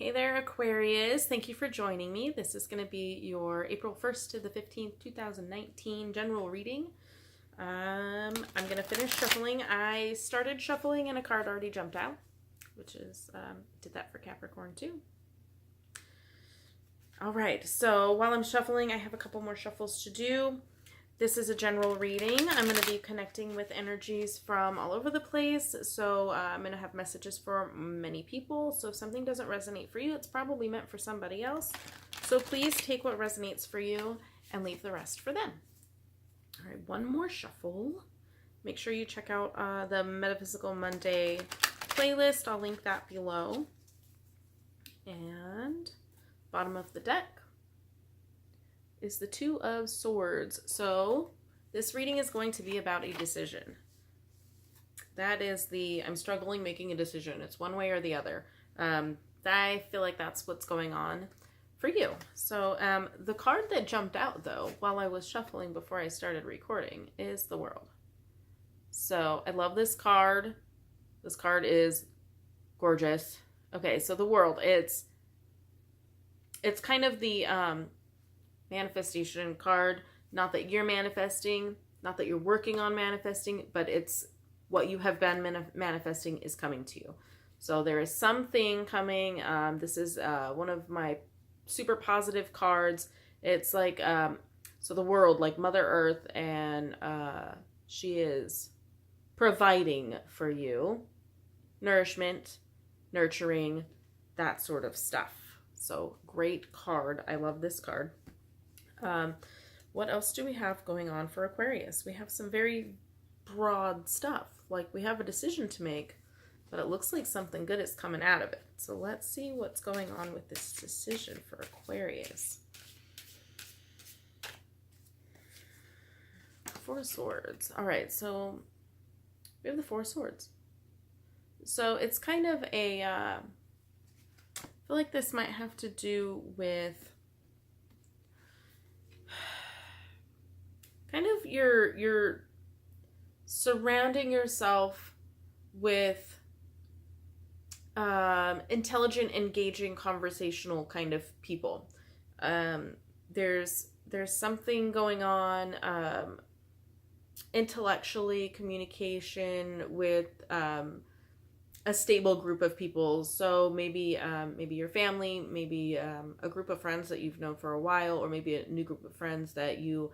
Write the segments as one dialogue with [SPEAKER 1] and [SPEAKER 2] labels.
[SPEAKER 1] Hey there, Aquarius. Thank you for joining me. This is going to be your April 1st to the 15th, 2019 general reading. I'm going to finish shuffling. I started shuffling and a card already jumped out, which is, did that for Capricorn too. All right, so while I'm shuffling, I have a couple more shuffles to do. This is a general reading. I'm going to be connecting with energies from all over the place. So I'm going to have messages for many people. So if something doesn't resonate for you, it's probably meant for somebody else. So please take what resonates for you and leave the rest for them. All right, one more shuffle. Make sure you check out the Metaphysical Monday playlist. I'll link that below. And bottom of the deck is the Two of Swords. So this reading is going to be about a decision. That is I'm struggling making a decision. It's one way or the other. I feel like that's what's going on for you. So the card that jumped out though, while I was shuffling before I started recording, is the World. So I love this card. This card is gorgeous. Okay, so the World, it's kind of the manifestation card. Not that you're manifesting, not that you're working on manifesting, but it's what you have been manifesting is coming to you. So there is something coming. This is one of my super positive cards. It's like, so the World, like Mother Earth, and she is providing for you nourishment, nurturing, that sort of stuff. So great card. I love this card. What else do we have going on for Aquarius? We have some very broad stuff. Like we have a decision to make, but it looks like something good is coming out of it. So let's see what's going on with this decision for Aquarius. Four of Swords. All right, so we have the Four of Swords. So it's kind of a, I feel like this might have to do with kind of you're surrounding yourself with intelligent, engaging, conversational kind of people. There's something going on intellectually, communication with a stable group of people. So maybe your family, maybe a group of friends that you've known for a while, or maybe a new group of friends that you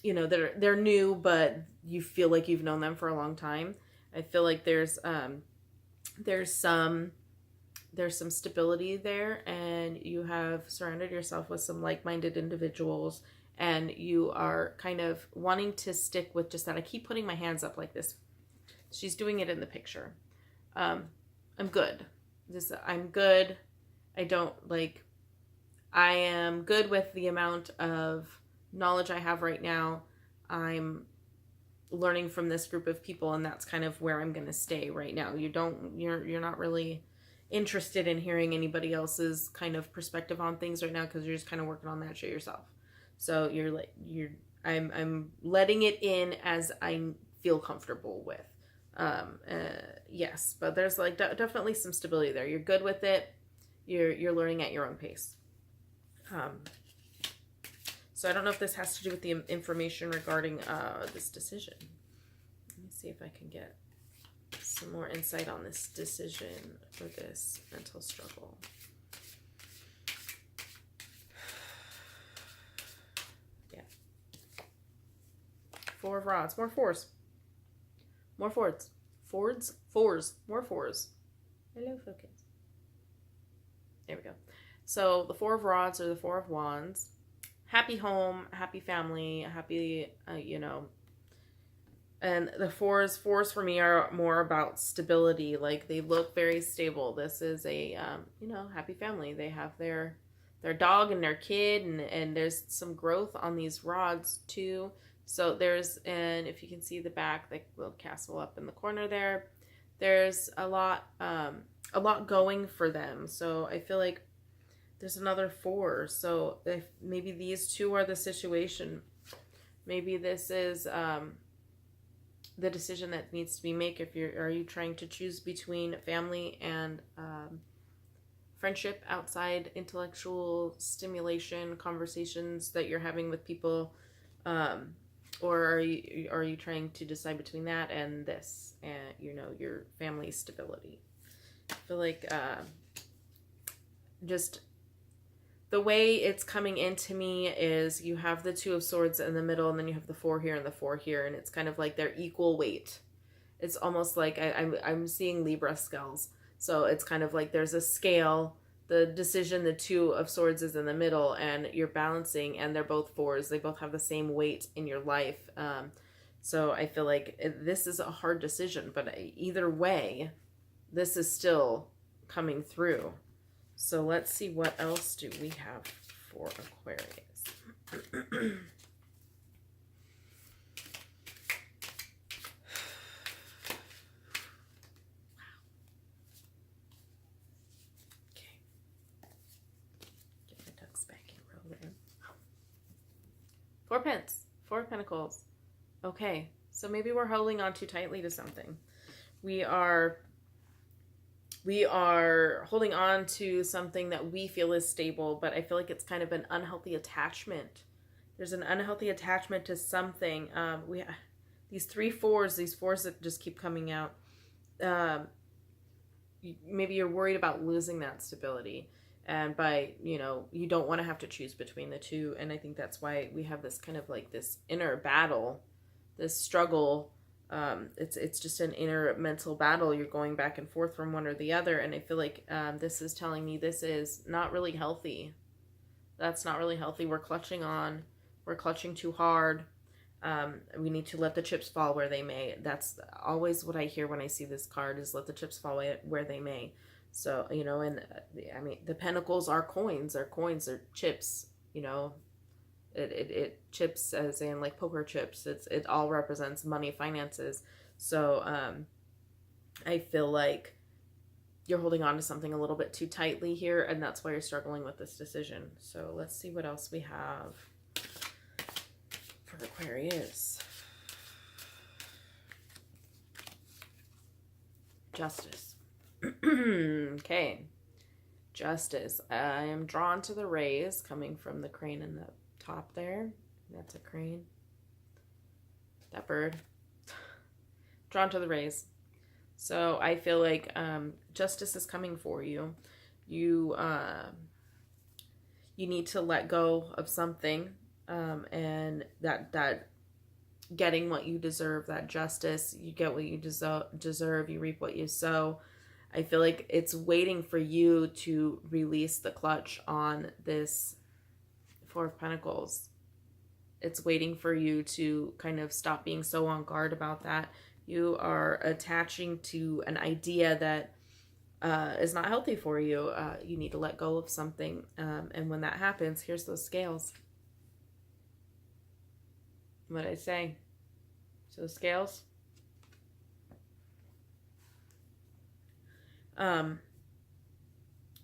[SPEAKER 1] know, they're new, but you feel like you've known them for a long time. I feel like there's some stability there, and you have surrounded yourself with some like-minded individuals, and you are kind of wanting to stick with just that. I keep putting my hands up like this. She's doing it in the picture. I'm good. I'm good. I am good with the amount of knowledge I have right now. I'm learning from this group of people, and that's kind of where I'm going to stay right now. You're not really interested in hearing anybody else's kind of perspective on things right now, because you're just kind of working on that shit yourself. So I'm letting it in as I feel comfortable with. Yes, but there's like definitely some stability there. You're good with it. You're learning at your own pace. So I don't know if this has to do with the information regarding this decision. Let me see if I can get some more insight on this decision or this mental struggle. Yeah. Four of Rods. More fours. More fours. Fours. More fours. Hello, focus. There we go. So the Four of Rods or the Four of Wands. Happy home, happy family, happy, and the fours for me are more about stability. Like they look very stable. This is a, happy family. They have their dog and their kid, and there's some growth on these rods too. So and if you can see the back, the little castle up in the corner there's a lot going for them. So I feel like there's another four. So if maybe these two are the situation, maybe this is the decision that needs to be made. Are you trying to choose between family and friendship outside intellectual stimulation, conversations that you're having with people, or are you trying to decide between that and this, and your family stability? I feel like just the way it's coming into me is you have the Two of Swords in the middle, and then you have the 4 here and the 4 here, and it's kind of like they're equal weight. It's almost like I'm seeing Libra scales. So it's kind of like there's a scale. The decision, the Two of Swords is in the middle, and you're balancing, and they're both 4s. They both have the same weight in your life. So I feel like this is a hard decision, but either way, this is still coming through. So let's see, what else do we have for Aquarius? Four Pence, 4 of Pentacles. Okay, so maybe we're holding on too tightly to something. We are holding on to something that we feel is stable, but I feel like it's kind of an unhealthy attachment. There's an unhealthy attachment to something. These 3 4s, these 4s that just keep coming out. Maybe you're worried about losing that stability. And by, you don't want to have to choose between the two. And I think that's why we have this kind of like this inner battle, this struggle. It's just an inner mental battle. You're going back and forth from one or the other. And I feel like this is telling me this is not really healthy. That's not really healthy. We're clutching on. We're clutching too hard. We need to let the chips fall where they may. That's always what I hear when I see this card, is let the chips fall where they may. So, and I mean, the pentacles are coins. They're coins. They're chips. It chips as in like poker chips. It all represents money, finances. So, I feel like you're holding on to something a little bit too tightly here, and that's why you're struggling with this decision. So let's see what else we have for Aquarius. Justice. Okay, Justice. I am drawn to the rays coming from the crane in the top there. That's a crane. That bird. Drawn to the rays. So I feel like justice is coming for you. You need to let go of something, and that getting what you deserve, that justice, you get what you deserve, you reap what you sow. I feel like it's waiting for you to release the clutch on this 4 of Pentacles. It's waiting for you to kind of stop being so on guard about that. You are attaching to an idea that is not healthy for you. You need to let go of something. And when that happens, here's those scales. What did I say? So the scales.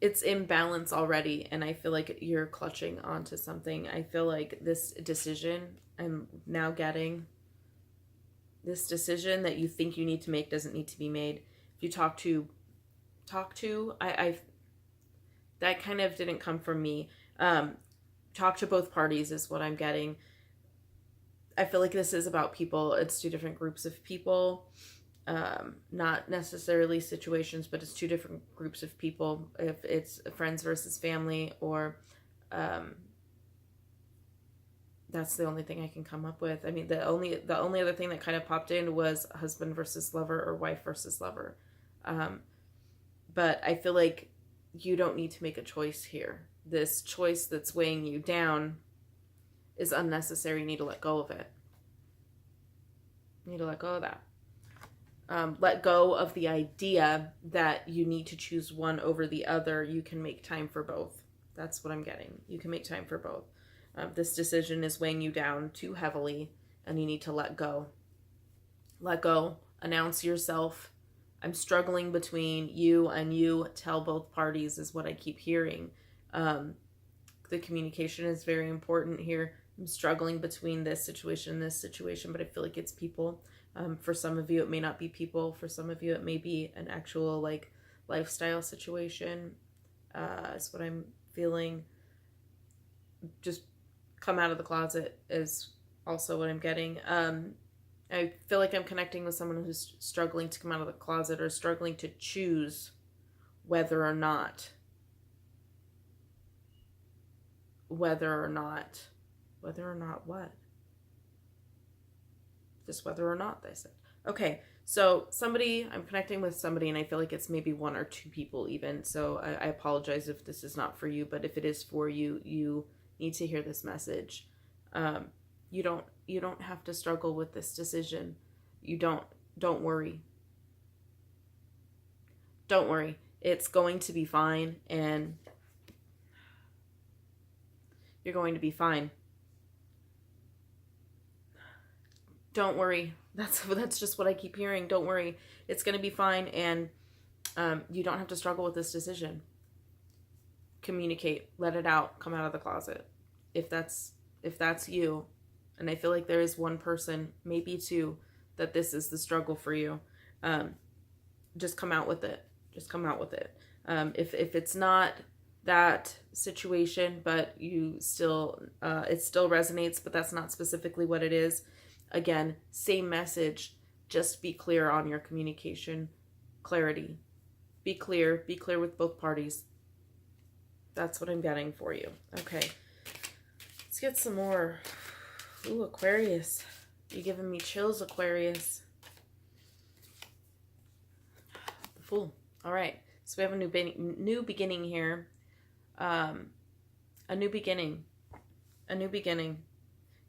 [SPEAKER 1] It's imbalance already, and I feel like you're clutching onto something. I feel like this decision I'm now getting, this decision that you think you need to make doesn't need to be made. If you talk to, that kind of didn't come from me. Talk to both parties is what I'm getting. I feel like this is about people. It's 2 different groups of people. Not necessarily situations, but it's 2 different groups of people. If it's friends versus family, or that's the only thing I can come up with. I mean, the only other thing that kind of popped in was husband versus lover or wife versus lover. But I feel like you don't need to make a choice here. This choice that's weighing you down is unnecessary. You need to let go of it. You need to let go of that. Let go of the idea that you need to choose one over the other. You can make time for both. That's what I'm getting. You can make time for both. This decision is weighing you down too heavily, and you need to let go. Let go. Announce yourself. I'm struggling between you and you. Tell both parties is what I keep hearing. The communication is very important here. I'm struggling between this situation and this situation, but I feel like it's people. For some of you, it may not be people. For some of you, it may be an actual like lifestyle situation. is what I'm feeling. Just come out of the closet is also what I'm getting. I feel like I'm connecting with someone who's struggling to come out of the closet or struggling to choose whether or not what? Just whether or not, they said. Okay, so I'm connecting with somebody, and I feel like it's maybe one or two people even. So I apologize if this is not for you, but if it is for you, you need to hear this message. You don't have to struggle with this decision. Don't worry. Don't worry. It's going to be fine, and you're going to be fine. Don't worry. That's just what I keep hearing. Don't worry. It's going to be fine, and you don't have to struggle with this decision. Communicate. Let it out. Come out of the closet. If that's you, and I feel like there is one person, maybe two, that this is the struggle for you. Just come out with it. Just come out with it. If it's not that situation, but you still, it still resonates, but that's not specifically what it is. Again, same message. Just be clear on your communication. Clarity. Be clear. Be clear with both parties. That's what I'm getting for you. Okay. Let's get some more. Ooh, Aquarius. You're giving me chills, Aquarius. The Fool. All right. So we have a new beginning here. A new beginning. A new beginning.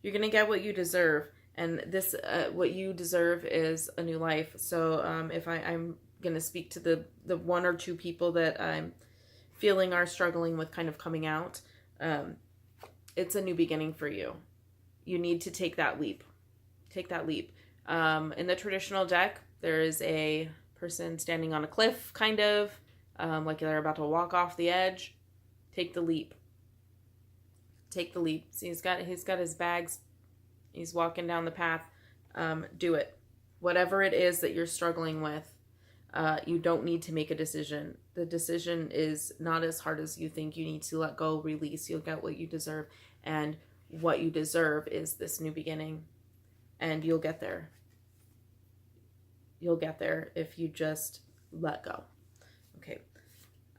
[SPEAKER 1] You're going to get what you deserve. And this, what you deserve is a new life. So if I'm going to speak to the one or two people that I'm feeling are struggling with kind of coming out, it's a new beginning for you. You need to take that leap. Take that leap. In the traditional deck, there is a person standing on a cliff, kind of, like they're about to walk off the edge. Take the leap. Take the leap. See, he's got his bags. He's walking down the path. Do it. Whatever it is that you're struggling with, you don't need to make a decision. The decision is not as hard as you think. You need to let go, release. You'll get what you deserve. And what you deserve is this new beginning. And you'll get there. You'll get there if you just let go. Okay.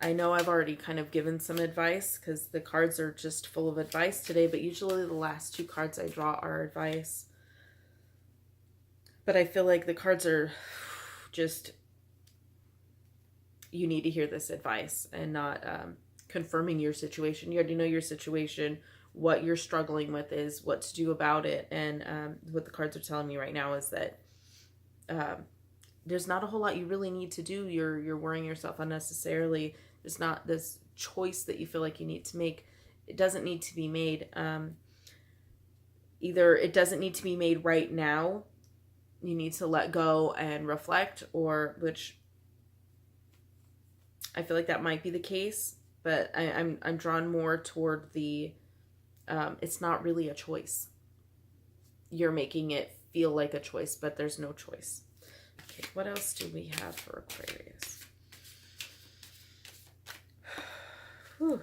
[SPEAKER 1] I know I've already kind of given some advice because the cards are just full of advice today, but usually the last two cards I draw are advice. But I feel like the cards are just, you need to hear this advice and not confirming your situation. You already know your situation. What you're struggling with is what to do about it. And what the cards are telling me right now is that there's not a whole lot you really need to do. You're worrying yourself unnecessarily. There's not this choice that you feel like you need to make. It doesn't need to be made. Either it doesn't need to be made right now. You need to let go and reflect, or which I feel like that might be the case, but I'm drawn more toward the it's not really a choice. You're making it feel like a choice, but there's no choice. Okay, what else do we have for Aquarius? Whew.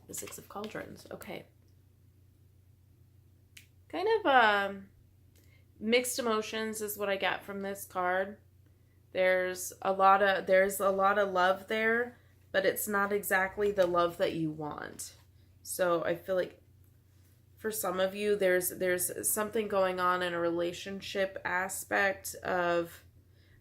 [SPEAKER 1] The Six of Cauldrons. Okay. Kind of mixed emotions is what I got from this card. There's a lot of love there, but it's not exactly the love that you want. So I feel like for some of you, there's something going on in a relationship aspect of,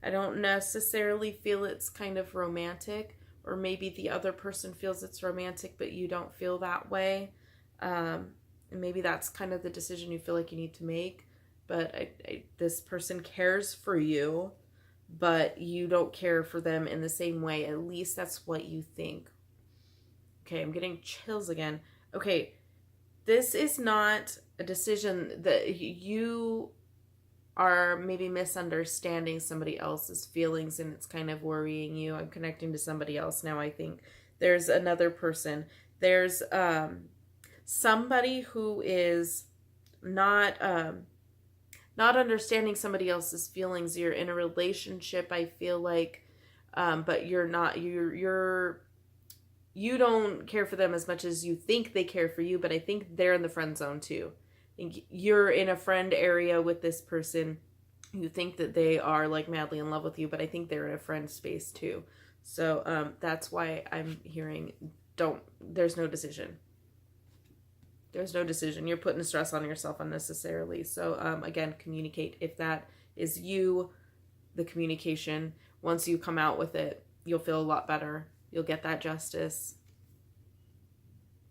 [SPEAKER 1] I don't necessarily feel it's kind of romantic, or maybe the other person feels it's romantic, but you don't feel that way. And maybe that's kind of the decision you feel like you need to make. But this person cares for you, but you don't care for them in the same way. At least that's what you think. Okay, I'm getting chills again. Okay, this is not a decision that you are maybe misunderstanding somebody else's feelings and it's kind of worrying you. I'm connecting to somebody else now, I think. There's another person. There's somebody who is not understanding somebody else's feelings. You're in a relationship, I feel like, but you don't care for them as much as you think they care for you, but I think they're in the friend zone too. I think you're in a friend area with this person. You think that they are like madly in love with you, but I think they're in a friend space too. So that's why I'm hearing there's no decision. There's no decision. You're putting stress on yourself unnecessarily. So again, communicate. If that is you, the communication, once you come out with it, you'll feel a lot better. You'll get that justice.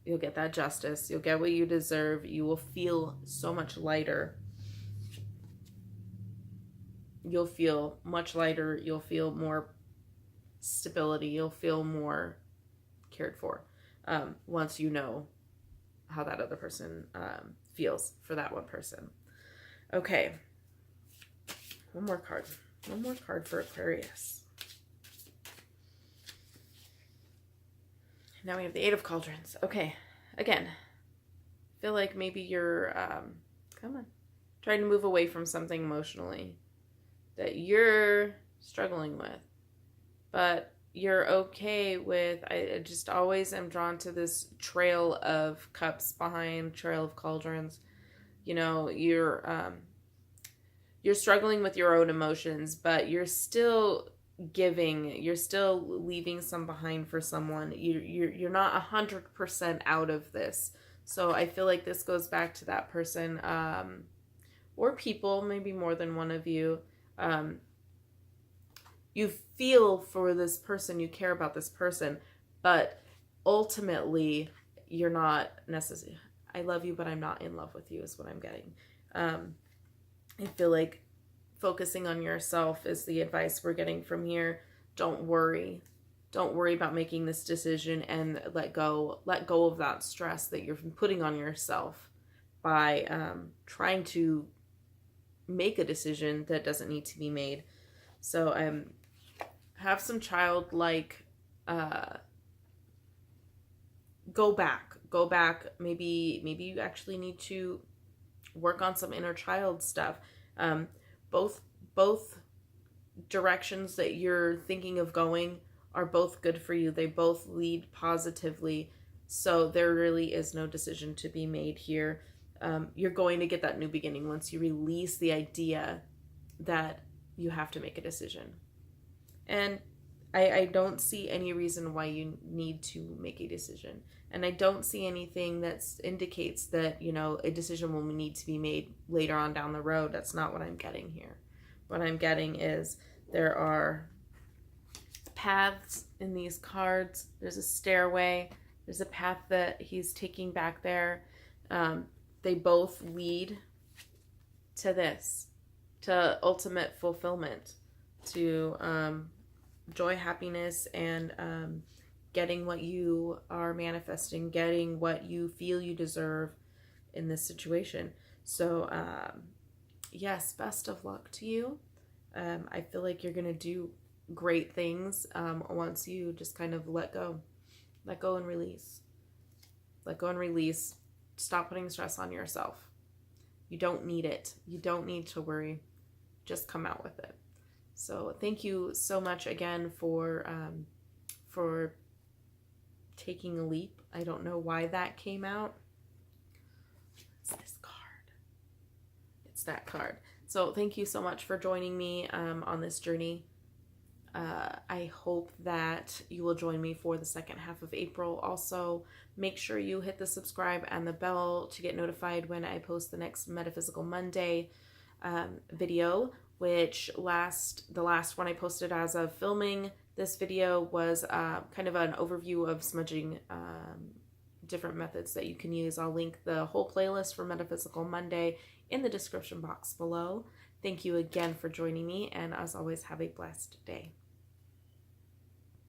[SPEAKER 1] You'll get that justice. You'll get what you deserve. You will feel so much lighter. You'll feel much lighter. You'll feel more stability. You'll feel more cared for once you know how that other person feels for that one person. Okay. One more card. One more card for Aquarius. Now we have the Eight of Cauldrons. Okay. Again, I feel like maybe you're trying to move away from something emotionally that you're struggling with. But you're okay with, I just always am drawn to this trail of cups behind trail of cauldrons. You know, you're struggling with your own emotions, but you're still giving, you're still leaving some behind for someone. You're not 100% out of this. So I feel like this goes back to that person, or people, maybe more than one of you. You feel for this person, you care about this person, but ultimately you're not necessarily, I love you, but I'm not in love with you is what I'm getting. I feel like focusing on yourself is the advice we're getting from here. Don't worry. Don't worry about making this decision, and let go of that stress that you're putting on yourself by trying to make a decision that doesn't need to be made. So have some childlike, go back. Maybe you actually need to work on some inner child stuff. Both directions that you're thinking of going are both good for you. They both lead positively. So there really is no decision to be made here. You're going to get that new beginning once you release the idea that you have to make a decision. And I don't see any reason why you need to make a decision. And I don't see anything that indicates that, you know, a decision will need to be made later on down the road. That's not what I'm getting here. What I'm getting is there are paths in these cards. There's a stairway. There's a path that he's taking back there. They both lead to this, to ultimate fulfillment, to joy, happiness, and getting what you are manifesting, getting what you feel you deserve in this situation. So, yes, best of luck to you. I feel like you're going to do great things once you just kind of let go and release. Let go and release. Stop putting stress on yourself. You don't need it. You don't need to worry. Just come out with it. So thank you so much again for taking a leap. I don't know why that came out. It's this card. It's that card. So thank you so much for joining me on this journey. I hope that you will join me for the second half of April. Also, make sure you hit the subscribe and the bell to get notified when I post the next Metaphysical Monday video, which the last one I posted as of filming this video was kind of an overview of smudging, different methods that you can use. I'll link the whole playlist for Metaphysical Monday in the description box below. Thank you again for joining me, and as always, have a blessed day.